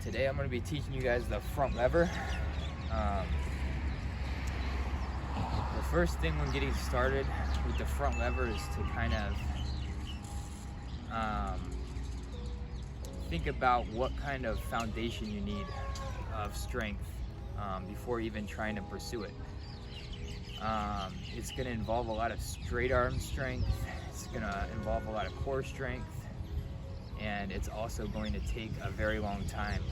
Today I'm going to be teaching you guys the front lever. The first thing when getting started with the front lever is to kind of think about what kind of foundation you need of strength before even trying to pursue it. It's going to involve a lot of straight arm strength, it's going to involve a lot of core strength, and it's also going to take a very long time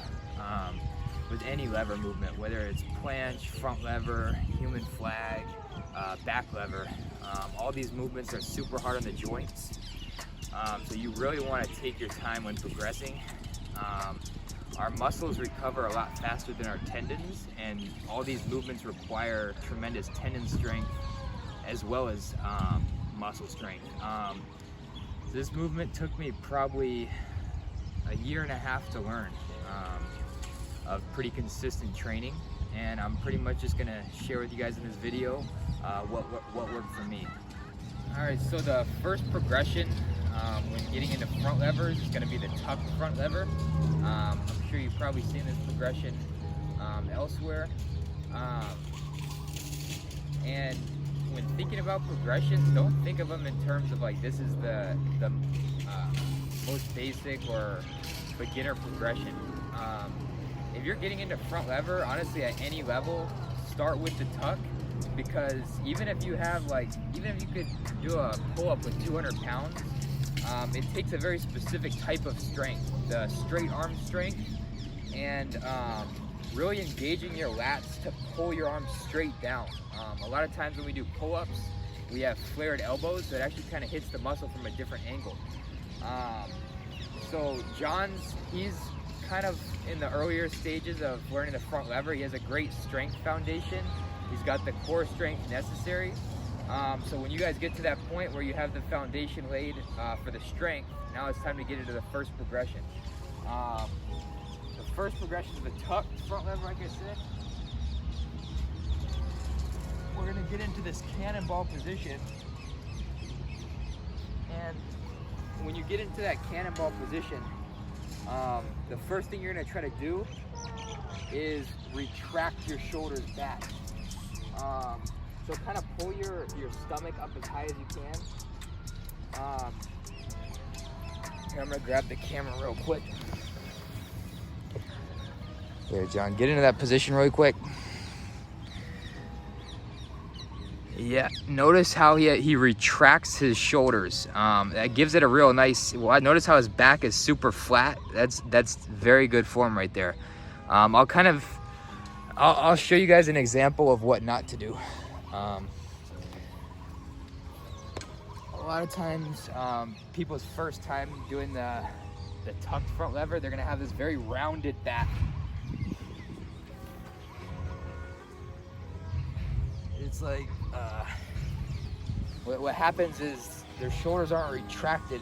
with any lever movement, whether it's planche, front lever, human flag, back lever. All these movements are super hard on the joints, so you really want to take your time when progressing. Our muscles recover a lot faster than our tendons, and all these movements require tremendous tendon strength as well as muscle strength. This movement took me probably a year and a half to learn of pretty consistent training, and I'm pretty much just gonna share with you guys in this video what worked for me. All right, so the first progression when getting into front levers is gonna be the tucked front lever. I'm sure you've probably seen this progression elsewhere. And when thinking about progressions, don't think of them in terms of like this is the most basic or beginner progression. If you're getting into front lever, honestly, at any level, start with the tuck, because even if you could do a pull-up with 200 pounds, it takes a very specific type of strength, the straight arm strength, and really engaging your lats to pull your arms straight down. A lot of times when we do pull-ups, we have flared elbows that actually kind of hits the muscle from a different angle. So he's kind of in the earlier stages of learning the front lever. He has a great strength foundation. He's got the core strength necessary. So when you guys get to that point where you have the foundation laid for the strength, now it's time to get into the first progression. The first progression is the tucked front lever, like I said. We're gonna get into this cannonball position. And when you get into that cannonball position, the first thing you're gonna try to do is retract your shoulders back. So kind of pull your stomach up as high as you can. Here, I'm gonna grab the camera real quick. There, John, get into that position really quick. Yeah, notice how he retracts his shoulders. That gives it a real nice, notice how his back is super flat. That's very good form right there. I'll show you guys an example of what not to do. A lot of times, people's first time doing the tucked front lever, they're gonna have this very rounded back. It's like, what happens is their shoulders aren't retracted,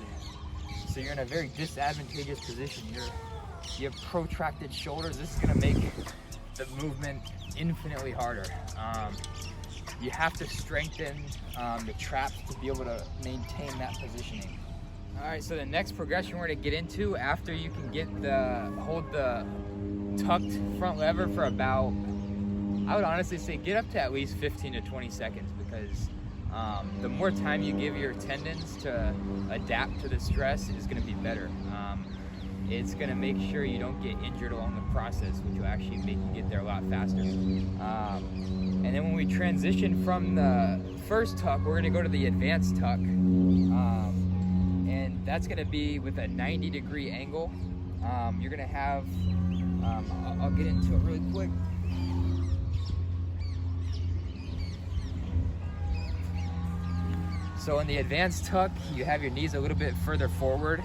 so you're in a very disadvantageous position. You have protracted shoulders. This is gonna make the movement infinitely harder. You have to strengthen the traps to be able to maintain that positioning. All right, so the next progression we're gonna get into after you can hold the tucked front lever for about, I would honestly say get up to at least 15 to 20 seconds, because the more time you give your tendons to adapt to the stress is gonna be better. It's gonna make sure you don't get injured along the process, which will actually make you get there a lot faster. And then when we transition from the first tuck, we're gonna go to the advanced tuck. And that's gonna be with a 90-degree angle. You're gonna have, I'll get into it really quick. So in the advanced tuck, you have your knees a little bit further forward,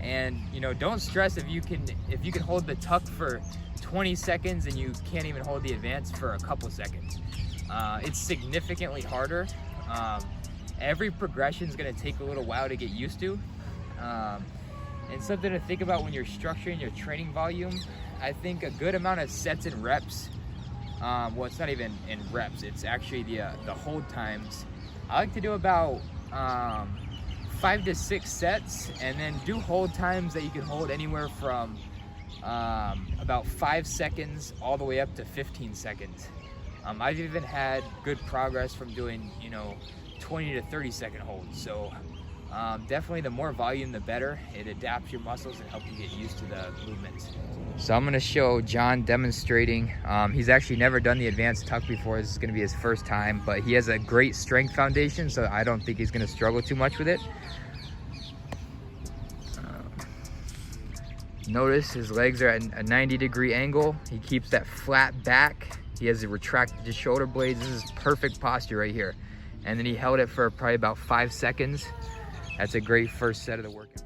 and don't stress if you can hold the tuck for 20 seconds and you can't even hold the advanced for a couple seconds. It's significantly harder. Every progression is going to take a little while to get used to, and something to think about when you're structuring your training volume. I think a good amount of sets and reps, well, it's not even in reps, it's actually the hold times. I like to do about 5 to 6 sets, and then do hold times that you can hold anywhere from about 5 seconds all the way up to 15 seconds. I've even had good progress from doing, 20 to 30 second holds. So definitely the more volume, the better. It adapts your muscles and helps you get used to the movements. So I'm gonna show John demonstrating. He's actually never done the advanced tuck before. This is gonna be his first time, but he has a great strength foundation, so I don't think he's gonna struggle too much with it. Notice his legs are at a 90-degree angle. He keeps that flat back. He has retracted his shoulder blades. This is perfect posture right here. And then he held it for probably about 5 seconds. That's a great first set of the workout.